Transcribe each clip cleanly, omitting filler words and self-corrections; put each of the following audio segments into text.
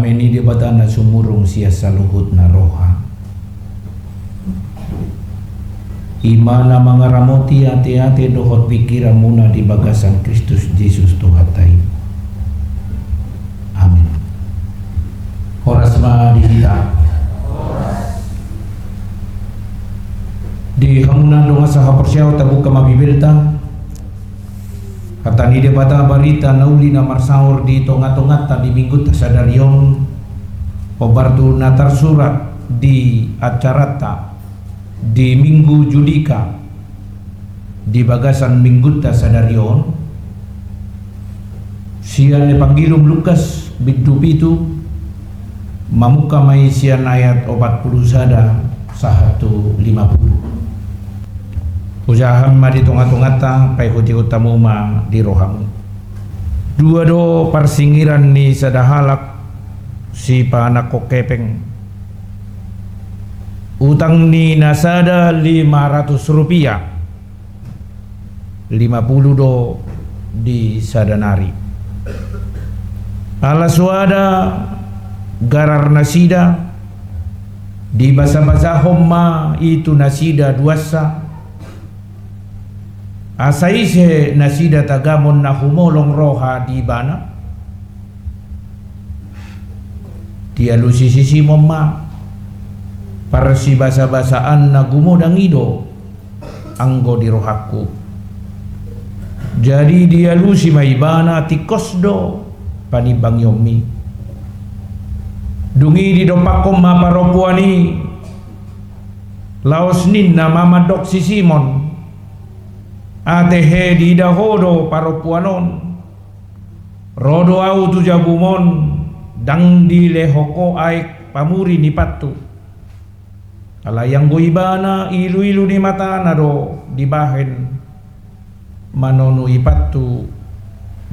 ini di batana sumurung sia saluhut na roha. Imana mangaramoti hati-hati dohot pikiran muna di bagasan Kristus Yesus Tuhatai. Amin. Horas ma dihita. Di hamunan donga saha persyaw tabu kamabibilta. Kata ni debata barita nauli na marsaur di tongat-tongat di minggu tasadarion. Obartu natar surat di acarata di minggu Judika di bagasan minggu tasadarion. Sian Epangelium Lukas biddu pitu mamuka mai sian ayat 40 sada 150. Usaha mari tongat-tongata pai huti utamu ma di rohamu. Dua do parsingiran ni sadahalak si panak kokepeng. Utang ni nasada 500 rupiah 50 do di sadanari. Ala suada garar nasida di basa-basa homma itu nasida duasa asaise nasida tagamon na humolong roha di bana tialu sisi momma parsi basa-basaan na gumodang ido anggo di rohaku. Jadi dia lusi maibana tikos do panibang yomi dungi di dopakom maparopuani laos nin na mamadok si Simon atehe di dahodo paropuanon rodo au tu jabumon dang di lehoko aik pamuri ni patu. Alayang goibana ilu-ilu di mata nado dibahen manonu ipatu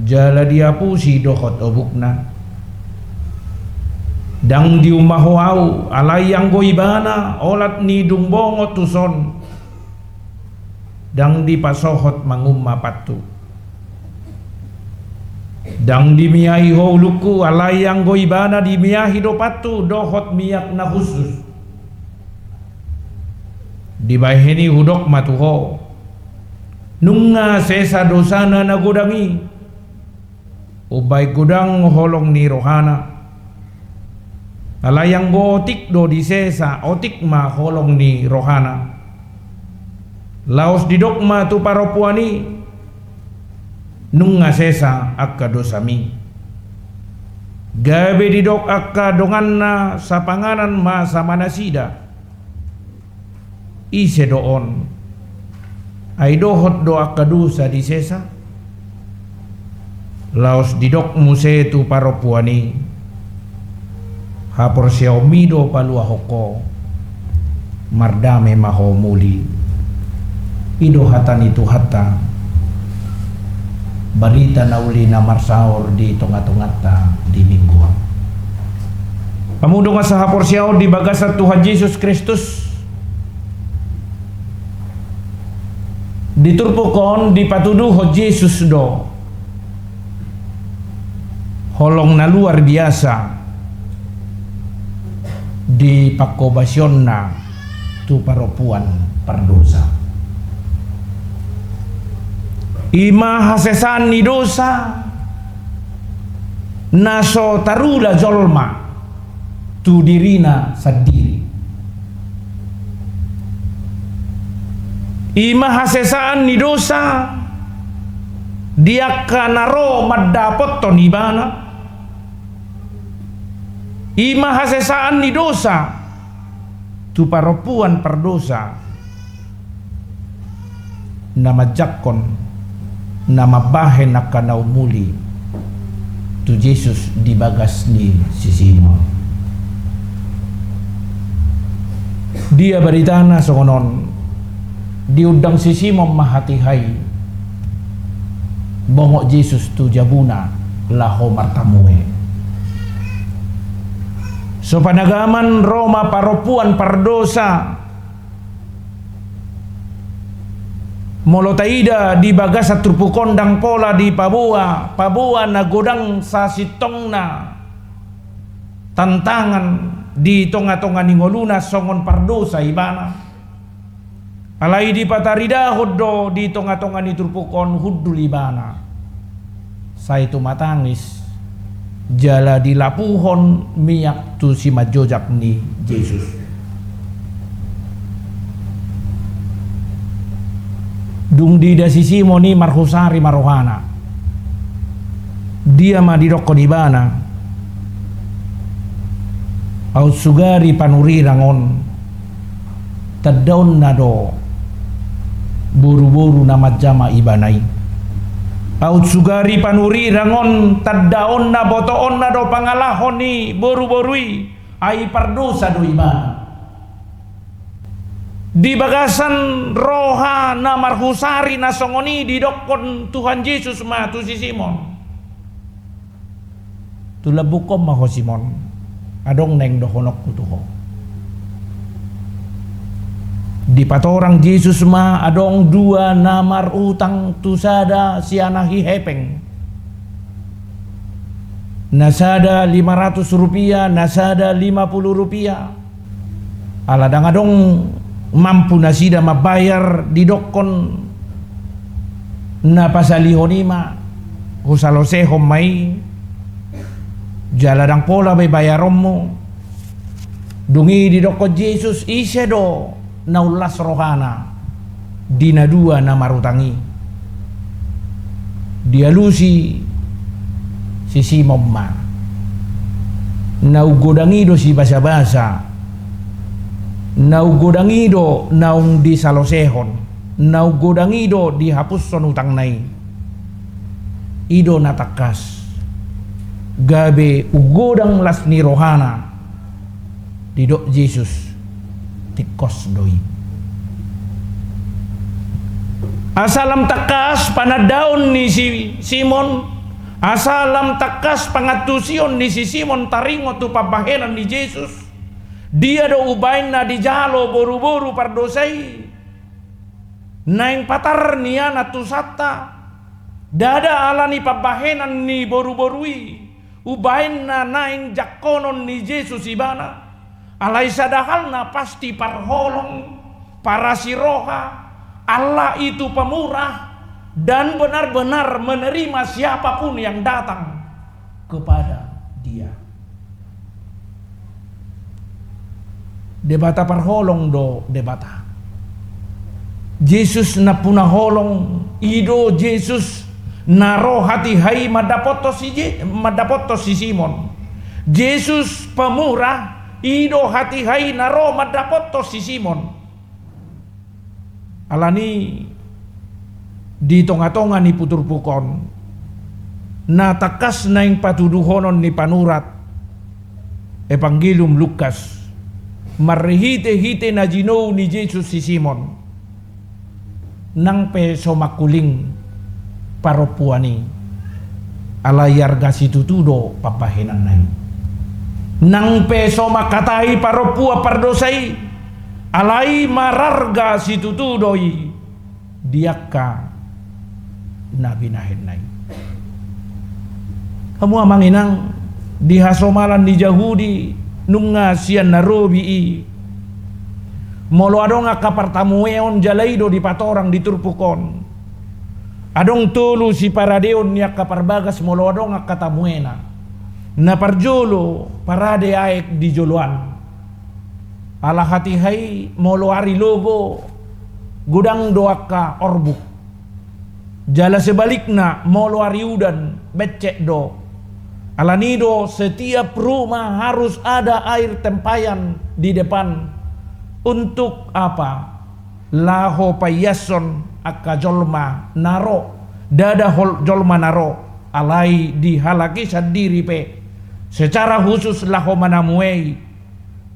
jala diapusi dohot obukna dang di umahuau alayang goibana olat ni dungbongo tuson dang di pasohot mangumma patu dang di miyahi holuku alayang goibana di miyahi do patu dohot miyak na khusus dibaheni hudok matuho nunga sesa dosana na godangi ubay godang holong ni rohana alayang go otik do di sesa otik ma holong ni rohana laos didok ma tu paropuani nunga sesa akka dosami gabe didok akka donganna sa panganan ma sa manasida ise doon ay dohot do akadusa di sesa laos didok muse tu paropuani hapor siya umido palua hoko mardame maho muli ido hatan itu hata barita na uli na marsaor di tonga-tongata di mingguan pamudong sa hapor siya di bagasat Tuhan Yesus Kristus diturpukon dipatuduh ho Yesus do holong na luar biasa di pakobasyon na tu paropuan perdosa ima hasesan ni dosa naso tarula jolma tu dirina sadiri ima hasesaan ni dosa dia kanaro madapot to ni bana ima hasesaan ni dosa tu paropuan perdosa nama jakon nama bahen akanau muli tu Yesus di bagas ni si Simon dia beritana songonon diundang si Simon mahatihai bongok Yesus tu jabuna laho martamue so panagaman Roma paropuan perdosa molotaida di bagasa turpukondang pola di Papua na godang sa sitong na tantangan di tonga-tonga ningoluna songon pardosa ibana. Alai di patarida hoddo di tonga-tonga ni turpukon huddul ibana. Saya itu matangis jala di lapuhon miyak tu si majojak ni Yesus. Dung di da si Simoni marhusari marohana. Dia ma di rokko di bana. Au sugari panuri rangon. Tadaun nado. Buru-buru nama jama ibanai. Au sugari panuri rangon tadaun na botoon nado pangalahon ni boru-borui. Ai pardosa do ibana. Di bagasan roha na marhusari na songoni di dokon Tuhan Yesus ma tu si Simon. Tu labukom ma ho Simon. Adong neng dohonok kutuho. Di patorang Yesus ma adong dua namar utang tu sada si anahi hepeng. Nasada 500 rupiah, nasada 50 rupiah. Aladang adong mampu nasida mabayar di dokon na pasalihonima husalosehom mai jaladang pola bay bayaromo dungi di dokon Yesus isedo na ulas rohana dina dua na marutangi dialusi si Simon ma na ugodangido si basa-basa nau godangido naung di salosehon nau godangido di hapusson utang nai ido natakas gabe ugodang las ni rohana didok Yesus tikos doi asalam takas panadaun ni si Simon asalam takas pangatusion ni si Simon taringo tu pabahenan ni Yesus. Dia do ubain na di jalo boru-boru pardosai naing patar niya natusata dada ala ni pabahenan ni boru-borui ubain na naing jakonon ni Yesus ibana alai sadahal na pasti parholong para siroha Allah itu pemurah dan benar-benar menerima siapapun yang datang kepada dia. Debata parholong do debata. Yesus na punaholong ido Yesus naro hati hai madapoto si Simon. Yesus pemurah ido hati hai naro madapoto si Simon. Alani di tonga-tonga ni putur pukon na takas na yung patuduhonon ni panurat Evangelium Lukas marihite-hite na jino ni Jesus si Simon nang peso makuling paropuani alayarga si tutudo papahenan nai nang peso makatay paropua pardosai alay mararga si tutudoi diakka nabinahin nai kamu amanginang dihasomalan di Yahudi nunga sian narobi molo adong akapartamueon jalaido di patorang di turpukon adong tulu si paradeon niya kaparbagas molo adong akatamuena na parjolo parade aek di joloan ala hati hai molo ari logo gudang doaka orbuk jala sebalikna molo ari udan becek do alanido setiap rumah harus ada air tempayan di depan untuk apa laho payason akka jolma naro dada jolma naro alai dihalaki sendiri pe secara khusus laho manamuei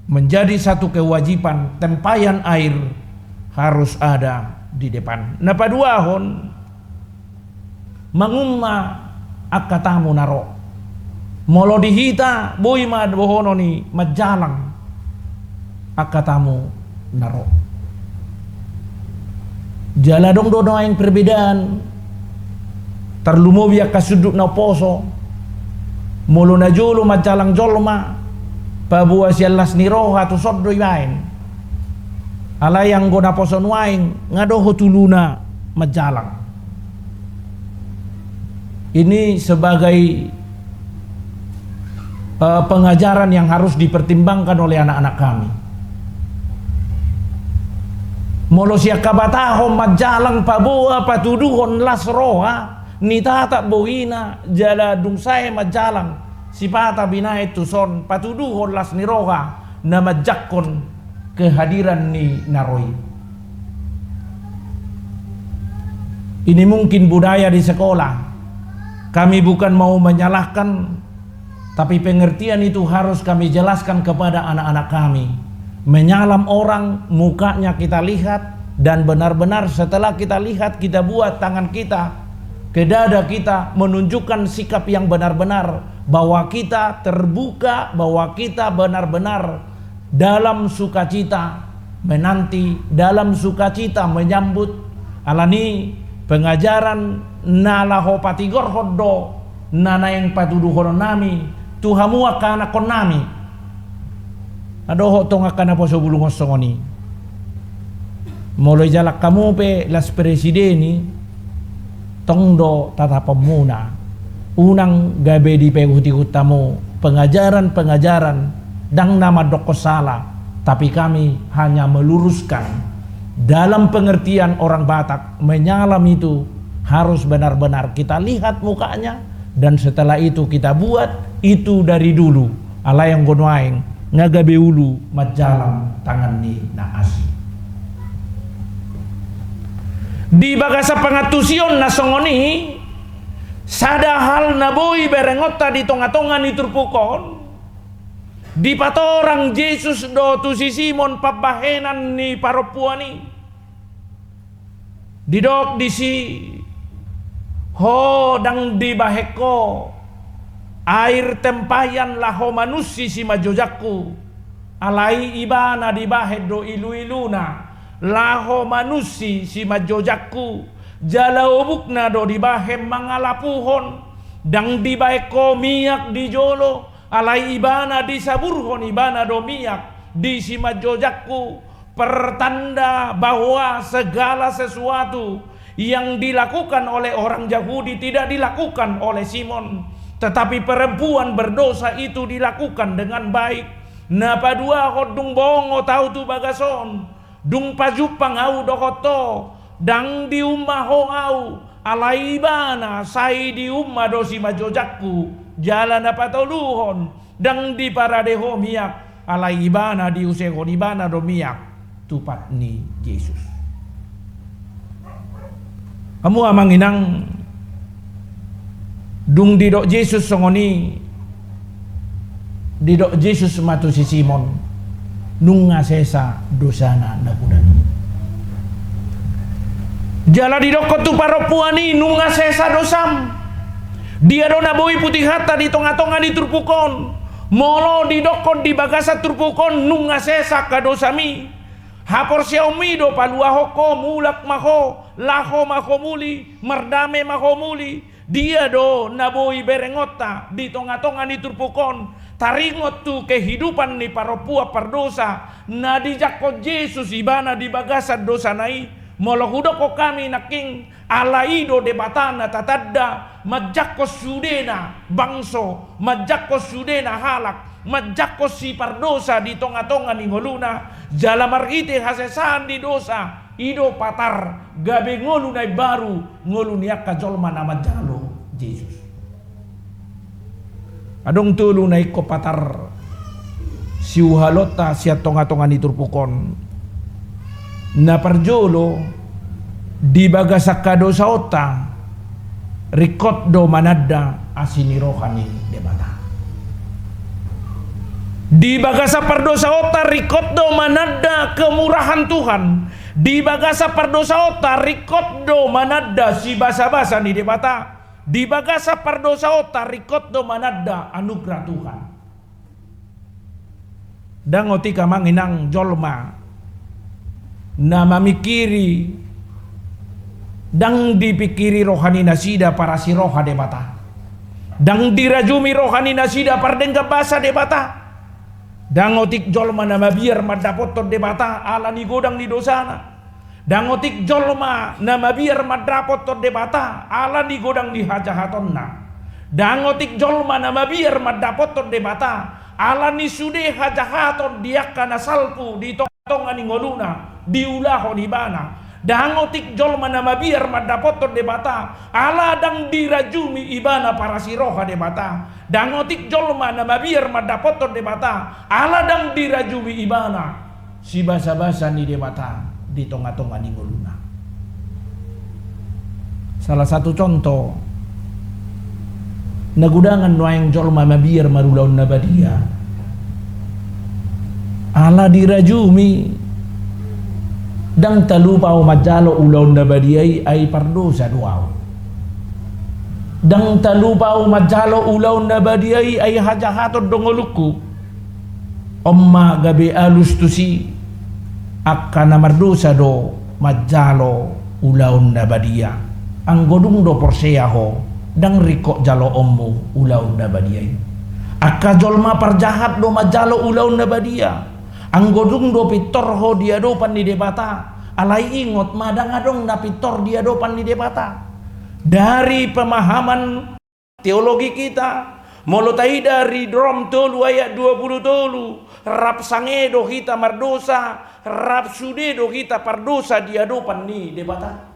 menjadi satu kewajiban tempayan air harus ada di depan napa duahon mangumma akka tamu naro molo dihita boy mad bohono ni majalang akatamu naro jala dong dono yang perbedaan terlumo biak kasuduk na poso molo na jolo majalang jolma pabua sialas ni roha tu soddo main ala yang gona poson waing ngadoho tuluna majalang. Ini sebagai pengajaran yang harus dipertimbangkan oleh anak-anak kami. Molo sia kabataho majalang pabua patuduhon las roha ni tata boina jala dungsae majalang sipata binae tuson patuduhon las ni roha na majakkon kehadiran ni naroi. Ini mungkin budaya di sekolah. Kami bukan mau menyalahkan, tapi pengertian itu harus kami jelaskan kepada anak-anak kami. Menyalam orang, mukanya kita lihat, dan benar-benar setelah kita lihat, kita buat tangan kita ke dada kita, menunjukkan sikap yang benar-benar bahwa kita terbuka, bahwa kita benar-benar dalam sukacita menanti, dalam sukacita menyambut alani pengajaran nalaho patigor hoddo nana yang patuduhon nami tuhamu akana kon nami adoho tong akana poso bulung osongoni mulai jalak kamu pe las presideni tongdo tata pemuna unang gabe di pehuti utamu pengajaran dang nama doko salah, tapi kami hanya meluruskan dalam pengertian orang Batak. Menyalam itu harus benar-benar kita lihat mukanya, dan setelah itu kita buat itu dari dulu ala yang gonoaing ngagabe ulu majalang tangan ni naasi di bagasa pangatusion na songoni sada hal naboi berengota di tonga-tonga ni turpukon di patorang Yesus do tu si Simon pabahenan ni paropuani didok di si ho dang di baheko air tempayan laho manusi si majojakku alai ibana di bahet do ilu-iluna laho manusi si majojakku jala obukna do di bahem mangalapuhon dang di baheko miyak di jolo alai ibana di saburhon ibana do miyak di si majojakku, pertanda bahwa segala sesuatu yang dilakukan oleh orang Yahudi tidak dilakukan oleh Simon, tetapi perempuan berdosa itu dilakukan dengan baik. Napa dua hodung bongo tahu tu bagason dung pajupang au dokoto dang di umah ho au alai bana sai di umah dosi majojakku jalan apa toluhon dang di paradeho miyak alai bana di usego di bana do miyak tupat ni Yesus. Kamu amang inang dung didok Yesus songoni didok Yesus matu si Simon nunga sesa dosana nakudani jala didok tu paropuani nunga sesa dosam dia dona boi putih hata di tonga-tonga di turpukon molo didokon di bagasa turpukon nunga sesa kadosami hapor siomi do palua hoko mulak maho laho maho muli merdame maho muli dia do naboi berengota di tonga-tonga di turpukon taringot tu kehidupan ni paropua pardosa na dijakko Yesus ibana di bagasa dosa nai molohudo ko kami naking alaido debatana tatadda majakko sudena bangso majakko sudena halak majakko si pardosa di tonga-tonga ni ngoluna jala margite hasesan di dosa ido patar gabe ngolu nai baru ngolu niak kajolma nama jalo Yesus adong tulu nai ko patar si uhalota si tonga-tonga ni turpukon na parjolo di bagasa kadosa ota rikot do manada asini rohani debata di bagasa pardosa ota rikot do manada kemurahan Tuhan di bagasa pardosa ota rikot do manada si basa-basa ni debata di bagasa pardosa ota rikot do manada anugerah Tuhan dan oti kamang inang jolma na mamikiri dang dipikiri rohani nasida para si roha debata dang dirajumi rohani nasida pardengga basa debata Dangotik jolma nama biar madapot to debata ala ni godang di dosana. Dangotik jolma nama biar madapot to debata ala ni godang di hajahatonna. Dangotik jolma nama biar madapot to debata ala ni sude hajahaton dia kana salpu di tonga ni ngoluna diulaho di bana. Dangotik jolma nama biar madapot to debata ala dang dirajumi ibana para siroha debata. Dangotik jolma nama biar madapot to debata ala dang dirajumi ibana si basa-basa ni debata di tonga-tonga ni ngoluna. Salah satu contoh nagudangan noang jolma mabiar marulaun nabadia ala dirajumi dang talupau majalo ulaun nabadiai ay pardosa duaw. Dang talupau majalo ulaun nabadiai ay hajahatot dongoluku omma gabi alus tusi akka namardosa do majalo ulaun nabadia ang godung do porseaho dang riko jalo ommu ulaun nabadiai akka jolma parjahat do majalo ulaun nabadia ang godung do pitorho dia do pan di debata alai ingot madang adong na pitor dia do pan di debata. Dari pemahaman teologi kita molotai dari drom tolu ayat 20 tolu rap sangedo kita mardosa rap sudedo kita pardosa dia do pan di debata.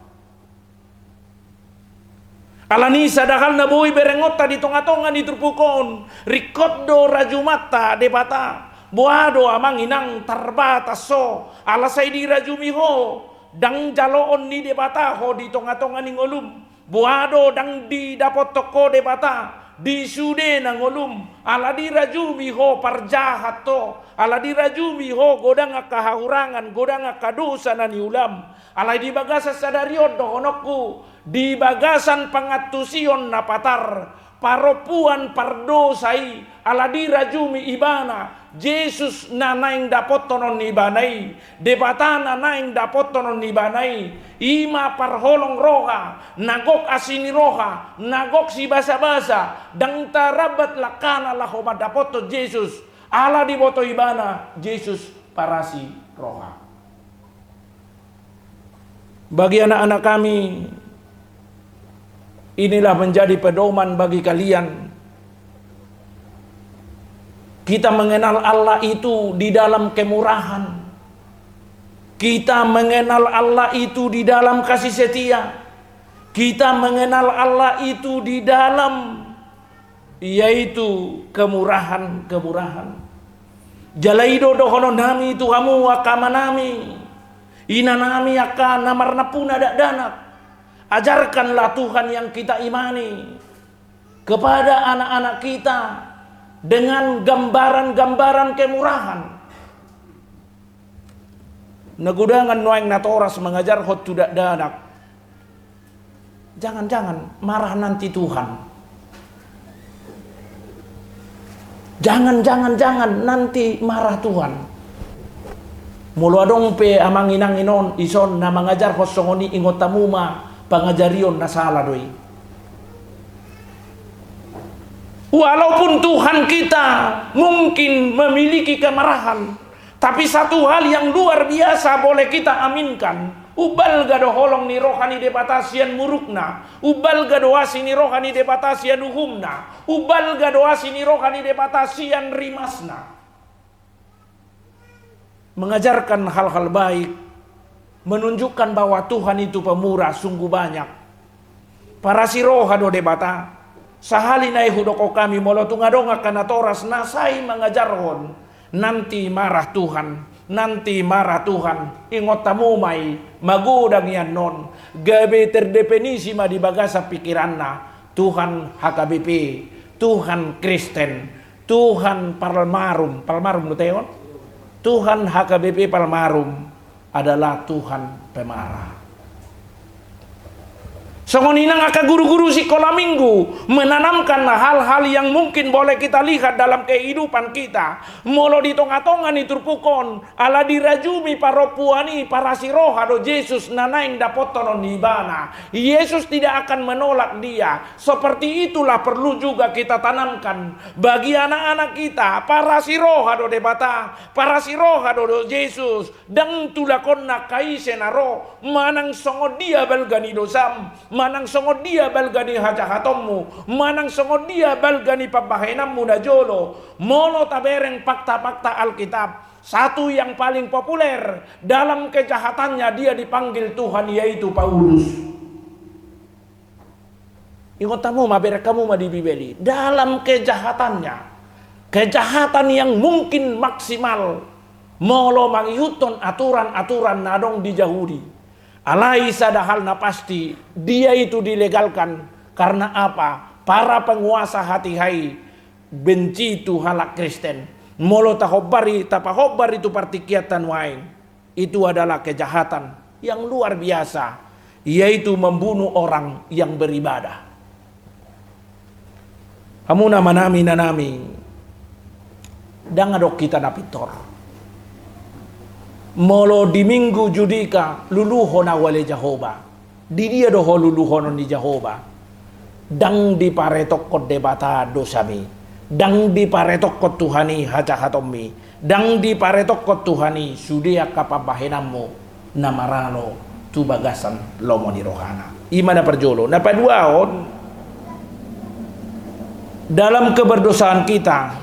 Alani sadahal na boy berengota di tonga-tonga di turpukon rikodo rajumata debata buado amang inang tarbata so alasay di rajumiho dang jaloon ni debata ho di tonga-tonga ni ngolum buado dang di dapot toko debata di sude na ngolum ala di rajumiho parjahat to ala di rajumiho godang kahahurangan godang kadosa na ni ulam alay di bagasa sadarion do honokku di bagasan pangatusion na patar paropuan pardosai ala di rajumi ibana Jesus na naing dapot tonon ibanai debata na naing dapot tonon ibanai ima parholong roha nagok asini roha nagok si basa-basa dang tarabat lakana laho madapot to Jesus ala di boto ibana Jesus parasi roha. Bagi anak-anak kami inilah menjadi pedoman bagi kalian. Kita mengenal Allah itu di dalam kemurahan. Kita mengenal Allah itu di dalam kasih setia. Kita mengenal Allah itu di dalam yaitu kemurahan-kemurahan. Jalaido dohono nami tuhamu akamanami. Inanami akan namarnapuna dak danak. Ajarkanlah Tuhan yang kita imani kepada anak-anak kita dengan gambaran-gambaran kemurahan. Nagudangan noeng natoras mengajar hot tidak danak. Jangan-jangan marah nanti Tuhan. Jangan nanti marah Tuhan. Mulu adong pe amang inang inon ison na mengajar hot songoni ingotamuma pangajarion na salah doi. Walaupun Tuhan kita mungkin memiliki kemarahan, tapi satu hal yang luar biasa boleh kita aminkan. Ubal gado holong ni rohani debatasian murukna, ubal gado asini rohani debatasian uhumna, ubal gado asini rohani debatasian rimasna. Mengajarkan hal-hal baik, menunjukkan bahwa Tuhan itu pemurah sungguh banyak. Para siroha do debata sahali nai hudoko kami molotungadonga kana toras nasai mengajarhon nanti marah Tuhan, nanti marah Tuhan. Ingot tamu mai magudang yan non gabe terdefinisi ma di bagasa pikiranna Tuhan HKBP, Tuhan Kristen, Tuhan Palmarum no teon, Tuhan HKBP Palmarum adalah Tuhan pemarah. Songoninang aka guru-guru sekolah minggu menanamkan hal-hal yang mungkin boleh kita lihat dalam kehidupan kita. Molo di tonga-tonga ni turpukon ala dirajumi paropuani para siroha do Yesus nanaing dapotonon ibana. Yesus tidak akan menolak dia. Seperti itulah perlu juga kita tanamkan bagi anak-anak kita para siroha do debata, para siroha do Yesus dan tulakon na kaisenaro manang songo dia belgani dosam. Manang songod dia balgani hajahatommu, manang songod dia balgani pabahenammu na jolo. Mono tabereng fakta-fakta Alkitab. Satu yang paling populer dalam kejahatannya dia dipanggil Tuhan, yaitu Paulus. Ingat kamu maber kamu di Bibeli dalam kejahatannya, kejahatan yang mungkin maksimal, molo mangihutton aturan-aturan nadong di Yahudi. Alai sadahal na pasti dia itu dilegalkan karena apa? Para penguasa hati hai benci tu halak Kristen. Molo tahobari tapahobbar itu partikiatan wain. Itu adalah kejahatan yang luar biasa, yaitu membunuh orang yang beribadah. Kamu nama nami dan adok kita napitor. Molo di minggu judika luluho na wale Jehovah. Di dia doho luluho non di Jehovah. Dang di paretok ko debata dosami. Dang di paretok ko Tuhani hajahatommi. Dang di paretok ko Tuhani sudia kapabahenammo namarano tu bagasan lomo di rohana. Imana perjolo. Napaduaon dalam keberdosaan kita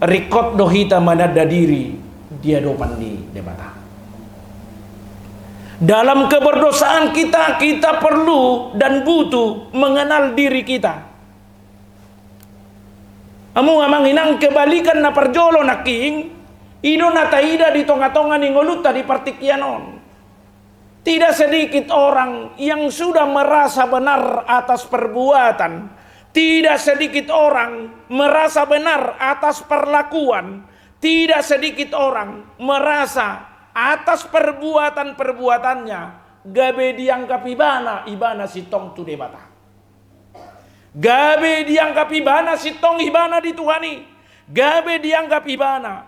rikot dohita manada diri dia dopan di debata. Dalam keberdosaan kita, kita perlu dan butuh mengenal diri kita. Amu amang inang kebalikan na perjolo na king, ino na taida di tonga-tonga ni ngoluta di partikianon. Tidak sedikit orang yang sudah merasa benar atas perbuatan. Tidak sedikit orang merasa benar atas perlakuan. Tidak sedikit orang merasa atas perbuatan-perbuatannya gabe dianggap ibana sitong tu debata. Gabe dianggap ibana sitong ibana dituhani. Gabe dianggap ibana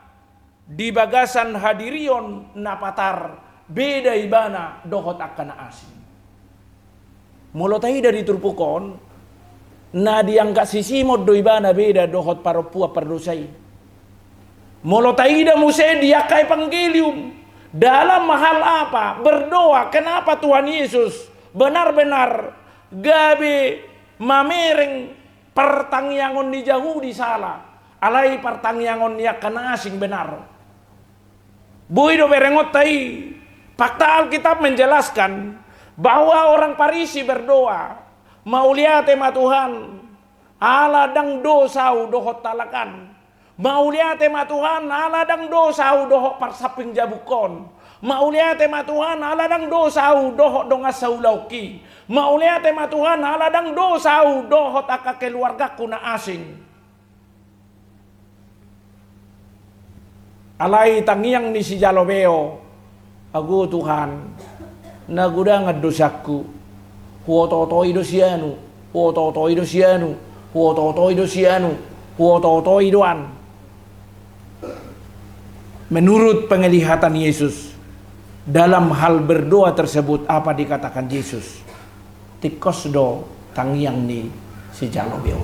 di bagasan hadirion napatar beda ibana dohot akan asing. Mulotai dari turpukon na dianggap sisimod do ibana beda dohot paropua perdosai. Mulotai da muse diakai pangilium. Dalam hal apa? Berdoa. Kenapa Tuhan Yesus benar-benar gabe mamereng pertangyangon di Yahudi salah. Alai pertangyangon ya kana asing benar. Buido berengot tai. Fakta Alkitab menjelaskan bahwa orang Parisi berdoa, mau lihat tema Tuhan, ala dang dosau dohot talakan. Mau lihat tema Tuhan, ala dang dosau dohok parsaping jabukon. Mau lihat tema Tuhan, ala dang dosau dohok dongas saulauki. Mau lihat tema Tuhan, ala dang dosau dohot aka keluargaku na asing. Alai tangiang ni si Jalobeo, agu Tuhan, naguda ngadosaku. Huototo idosianu, huototo idosianu, huototo idosianu, huototo idoan. Menurut penglihatan Yesus dalam hal berdoa tersebut, apa dikatakan Yesus? Tikos do tangiang ni si Jalobeo.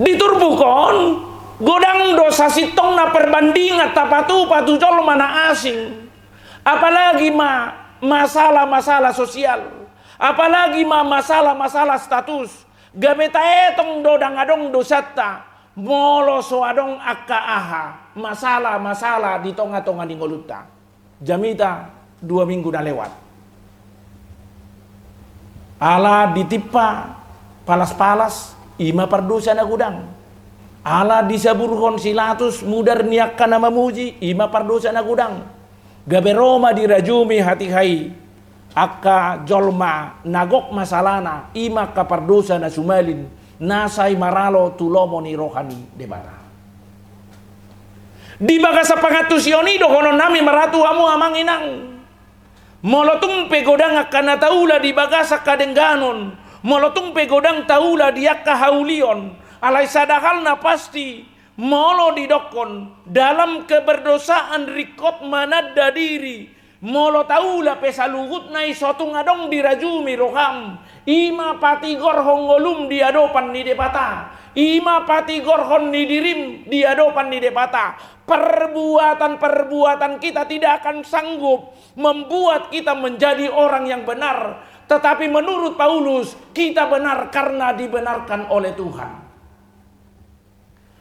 Diturbukon godang dosa sitong na perbandingan tapatu jol mana asing. Apalagi masalah-masalah sosial. Apalagi masalah-masalah status. Gabeta etong dodang adong dosata. Molo so adong akka aha. Masalah-masalah di tonga-tonga di ngoluta. Jamita 2 minggu na lewat. Ala ditipa palas-palas ima perdosa na gudang. Ala disaburhon silatus mudar niakkan na mamuji ima perdosa na gudang. Gabe Roma dirajumi hati hai. Akka jolma nagok masalana ima kapardosa na sumalin. Nasay maralo tulomo ni rohani debata. Di baga sa pangatusyon ido kono nami maratu amu amang inang. Molotung pegodang akan taula di bagasa kadengganon. Molotung pegodang taula dia kahaulion. Alai sadahal na pasti molo didokon dalam keberdosaan rikop manada diri. Molo taula pesalugut na isotu ngadong dirajumi roham. Ima patigor honggolum diadopan ni depata. Ima patigor hon ni dirim diadopan ni depata. Perbuatan-perbuatan kita tidak akan sanggup membuat kita menjadi orang yang benar. Tetapi menurut Paulus, kita benar karena dibenarkan oleh Tuhan.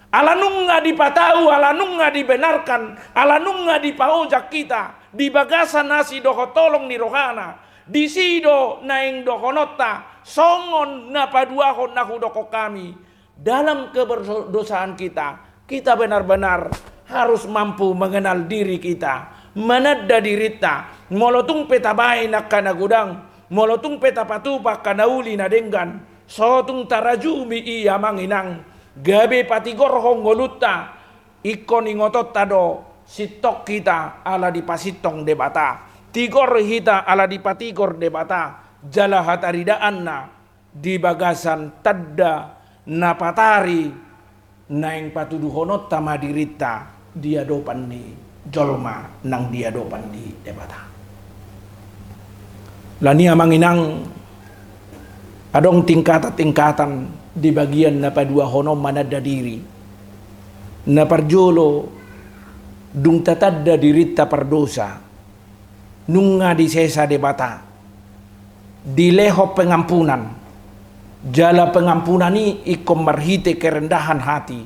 Alanung nga dipatau, alanung nga dibenarkan, alanung nga dipaojak kita. Di bagasan nasi doho tolong ni rohana. Di sido naing dohonota, songon na paduahon na hudoko kami. Dalam keberdosaan kita benar-benar harus mampu mengenal diri kita. Manada dirita, molotung petabay na kanagudang, molotung petapatupa kanauli na denggan, sotung tarajumi iya manginang, gabi patigor honggoluta, ikon ingotot tado, sitok kita ala dipasitong debata, tigor hita ala dipatigor debata, jala hataridaan na, di bagasan tadda na patari, naing patuduhonot tamadirita, diadopan ni jolma nang diadopan di debata. Lania manginang adong tingkatan di bagian na padua honom manada diri na parjolo dung tatadda dirita pardosa nunga di sesa debata dileho pengampunan jala pengampunan ni ikom marhite kerendahan hati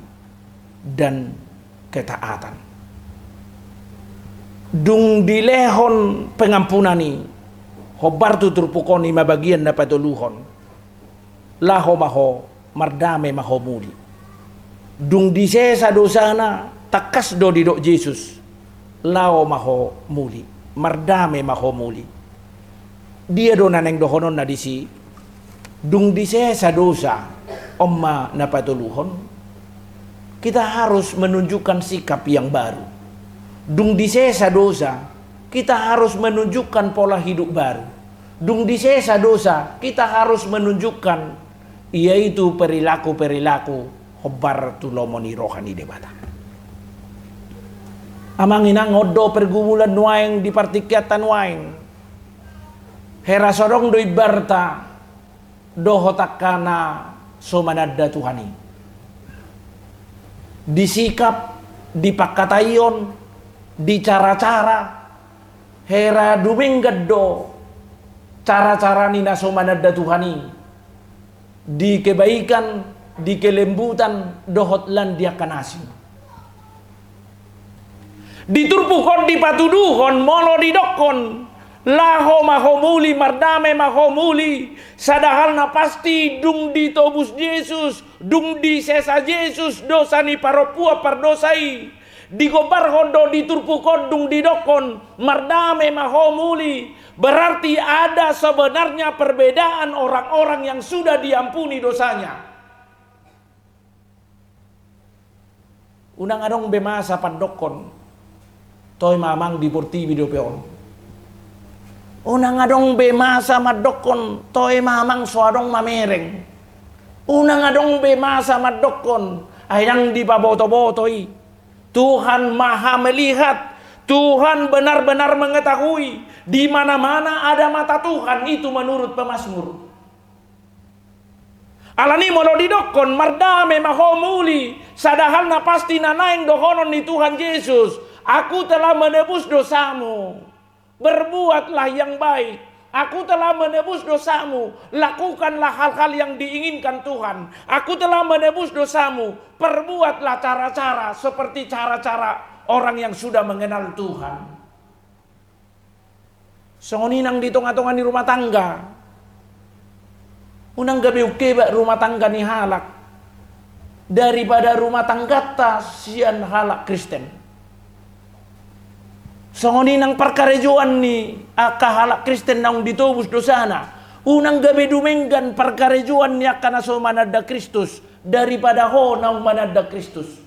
dan ketaatan. Dung dilehon pengampunan ni hobar tuturpukon ni mabagian na patuluhon laho maho mardame maho muli. Dung disesa dosana takas do didok Jesus lao maho muli mardame maho muli. Dia do naneng dohonon na disi dung disesa dosa omma na patuluhon. Kita harus menunjukkan sikap yang baru. Dung disesa dosa, kita harus menunjukkan pola hidup baru. Dung disesa dosa, kita harus menunjukkan yaitu perilaku-perilaku hobar tulomoni rohani debata. Amanginang odo pergumulan nuaing di partikyatan nuaing. Hera sorong do ibarta do hotakana somanada Tuhani. Disikap, dipakatayon, di cara-cara, hera duminggado, cara-cara ni nasomanada Tuhani, di kebaikan, di kelembutan, dohotlan dia kanasing. Diturpukon, dipatuduhon, molo didokon, laho mahomuli, mardame mahomuli, sadahal na pasti dung ditobus Yesus, dung disesa Yesus, dosa ni paropua pardosai, digobar hondo diturpukon, dung didokon, mardame mahomuli, berarti ada sebenarnya perbedaan orang-orang yang sudah diampuni dosanya. Unang adong bemasa pandokon, toy mamang dipurti video peon. Unang adong be masa madokon toy mamang suadong mamereng. Unang adong be masa madokon ayang di paboto-botoi. Tuhan maha melihat, Tuhan benar-benar mengetahui di mana-mana ada mata Tuhan, itu menurut pemazmur. Alani molo didokon mardame mahomuli sadahal na pasti nanaing dohonon ni Tuhan Yesus. Aku telah menebus dosamu. Berbuatlah yang baik. Aku telah menebus dosamu. Lakukanlah hal-hal yang diinginkan Tuhan. Aku telah menebus dosamu. Perbuatlah cara-cara seperti cara-cara orang yang sudah mengenal Tuhan. Songoninang ditonga-tonga di rumah tangga. Unang gabi ukeba rumah tangga ni halak. Daripada rumah tangga tas sian halak Kristen. Songoninang perkarejuan ni akahalak Kristen nang ditobus dosana. Unang gabi dumenggan perkarejuan ni akana so manada Kristus daripada ho nang manada Kristus.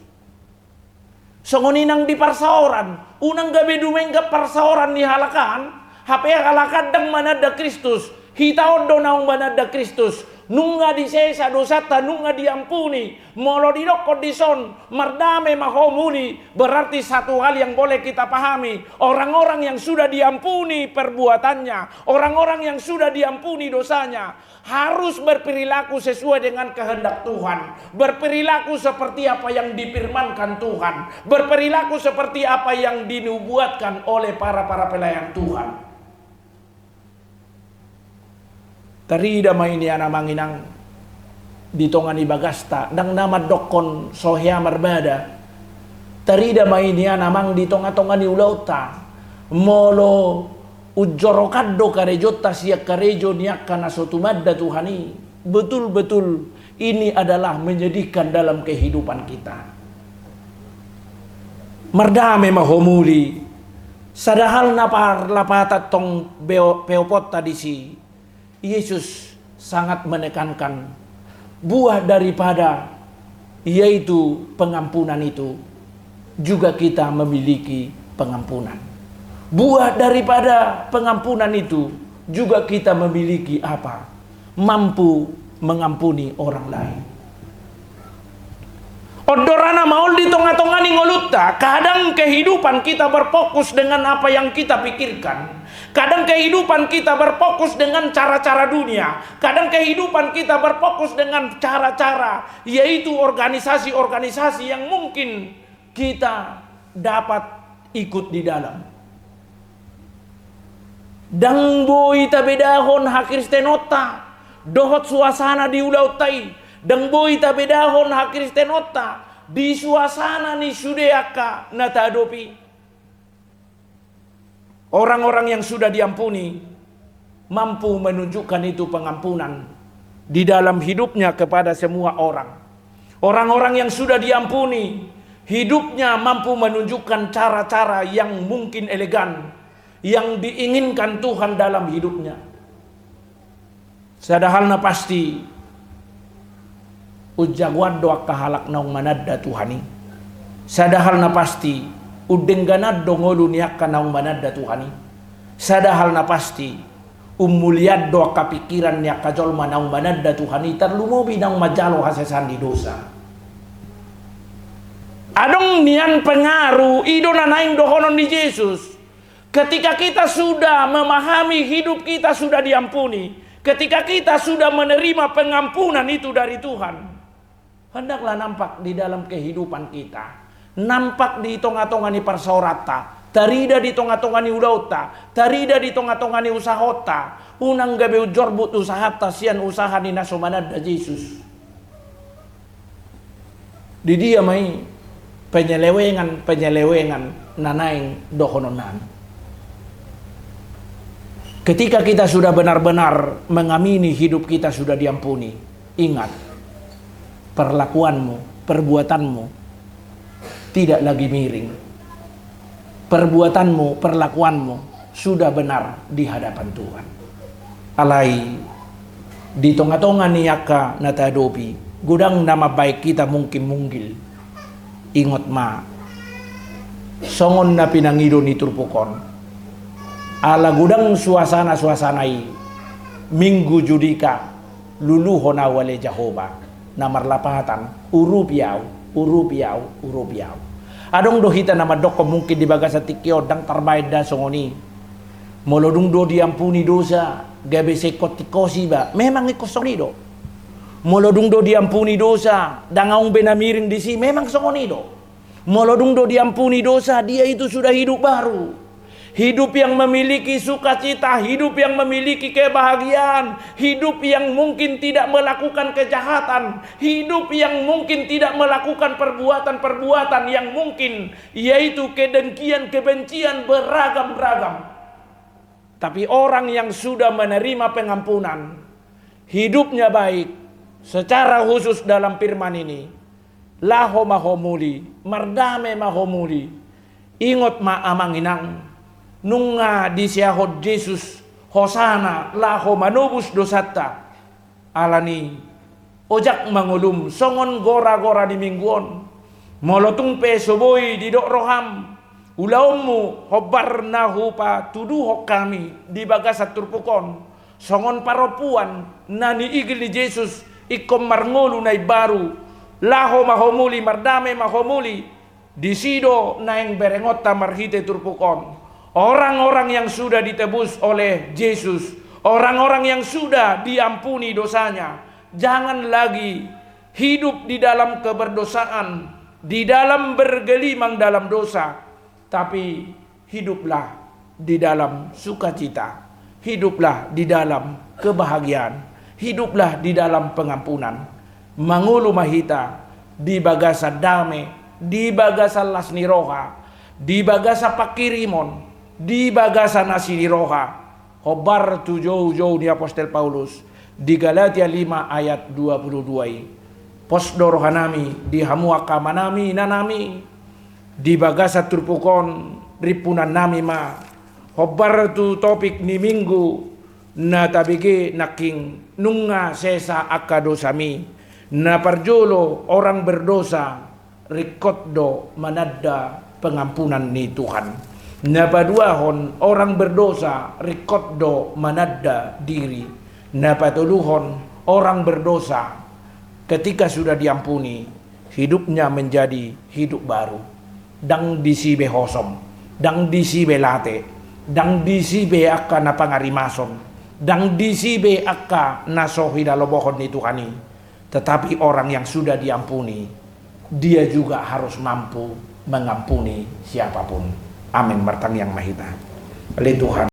Songoninang di parsaoran, unang gabi dumengga parsaoran ni halakan, Hape kala kadang manada Kristus. Hitaon do naung manada Kristus. Nunga disesa dosata, nunga diampuni. Molo didokko dison, mardame mahomuli. Berarti satu hal yang boleh kita pahami. Orang-orang yang sudah diampuni perbuatannya. Orang-orang yang sudah diampuni dosanya. Harus berperilaku sesuai dengan kehendak Tuhan. Berperilaku seperti apa yang difirmankan Tuhan. Berperilaku seperti apa yang dinubuatkan oleh para pelayan Tuhan. Tarida maini ana manginang ditongani bagasta dang nama dokon sohya marbada. Tarida maini ana mang ditonga-tongani ulauta molo ujjoro kaddo karejota siak karejo niakana sotumadda Tuhani. Betul-betul ini adalah menyedihkan dalam kehidupan kita. Mardame mahomuli sadahal napar lapatat tong peopot tadi si Yesus sangat menekankan buah daripada yaitu pengampunan itu juga kita memiliki pengampunan. Buah daripada pengampunan itu juga kita memiliki apa? Mampu mengampuni orang lain. Odorana maul di tongah-tongah ngolutta. Kadang kehidupan kita berfokus dengan apa yang kita pikirkan. Kadang kehidupan kita berfokus dengan cara-cara dunia. Kadang kehidupan kita berfokus dengan cara-cara, yaitu organisasi-organisasi yang mungkin kita dapat ikut di dalam. Dang boy tabedahon ha Kristenota, dohot suasana di ulautai. Dang boy tabedahon ha Kristenota, di suasana ni sudeaka natadopi. Orang-orang yang sudah diampuni mampu menunjukkan itu pengampunan di dalam hidupnya kepada semua orang. Orang-orang yang sudah diampuni hidupnya mampu menunjukkan cara-cara yang mungkin elegan yang diinginkan Tuhan dalam hidupnya. Sadahalna pasti ujagwan doa kahalak naung manadda Tuhani. Sadahalna pasti udengganad dongolu niakka naung manadda Tuhani. Sadahalna pasti umuliad doa kapikiran niakka jolma naung manadda Tuhani tarlumobi naung majalo hasesan di dosa. Adong nian pengaruh idona naing dohonon di Yesus. Ketika kita sudah memahami hidup kita sudah diampuni, ketika kita sudah menerima pengampunan itu dari Tuhan, hendaklah nampak di dalam kehidupan kita. Nampak di tonga-tongani parsaurata, tarida di tonga-tongani ulauta, tarida di tonga-tongani usahota, unang gabe ujorbut usahata sian usaha ni nasomanad Yesus. Di dia may penyelewengan nanaing dohononan. Ketika kita sudah benar-benar mengamini hidup kita sudah diampuni, ingat perlakuanmu, perbuatanmu tidak lagi miring. Perbuatanmu, perlakuanmu sudah benar di hadapan Tuhan. Alai di tonga-tonga niyaka natadopi gudang nama baik kita mungkin munggil. Ingot ma songon na pinangido ni turpukon ala gudang suasana-suasanai minggu judika luluho na wale Jehovah namar lapatan urupiaw adong dohita nama doko mungkin di bagasa tikyo dang tarbaid da songoni molodung do diampuni dosa gabe sekotikosi ba memang ikosoni do molodung do diampuni dosa dangaung benamiring di si memang songoni do molodung do diampuni dosa dia itu sudah hidup baru. Hidup yang memiliki sukacita, hidup yang memiliki kebahagiaan, hidup yang mungkin tidak melakukan kejahatan, hidup yang mungkin tidak melakukan perbuatan-perbuatan yang mungkin yaitu kedengkian, kebencian beragam-ragam. Tapi orang yang sudah menerima pengampunan, hidupnya baik, secara khusus dalam firman ini, laho mahomuli, mardame mahomuli, ingot maamanginang, nunga disiahod Yesus hosana laho manubus dosata alani ojak mangulum songon gora-gora di mingguon molotung pesoboy di dok roham Ulaumu hobarnahu pa tuduhok kami di bagasa turpukon. Songon paropuan nani igil ni Jesus ikom marngolu na baru. Laho mahomuli mardame mahomuli. Disido na yang berengota marhite turpukon. Orang-orang yang sudah ditebus oleh Yesus. Orang-orang yang sudah diampuni dosanya. Jangan lagi hidup di dalam keberdosaan. Di dalam bergelimang dalam dosa. Tapi hiduplah di dalam sukacita. Hiduplah di dalam kebahagiaan. Hiduplah di dalam pengampunan. Mangulu mahita di bagasa dame. Di bagasa lasni roha, di bagasa pakirimon, di bagasa nasi di roha. Hobar tu jauh-jauh di Apostel Paulus di Galatia 5 ayat 22. Posdo rohanami di hamuaka manami nanami di bagasa turpukon ripunan nami ma. Hobar tu topik ni minggu na tabige naking nunga sesa akadosami na parjolo orang berdosa rekoddo manada pengampunan ni Tuhan. Napaduahon orang berdosa rekoddo manada diri. Napatuluhon orang berdosa ketika sudah diampuni hidupnya menjadi hidup baru. Dang disibe hosom, dang disibe late, dang disibe akka napangarimason, dang disibe akka nasohi dalobohon ni Tuhani. Tetapi orang yang sudah diampuni dia juga harus mampu mengampuni siapapun. Amin. Martang yang mahita. Oleh Tuhan.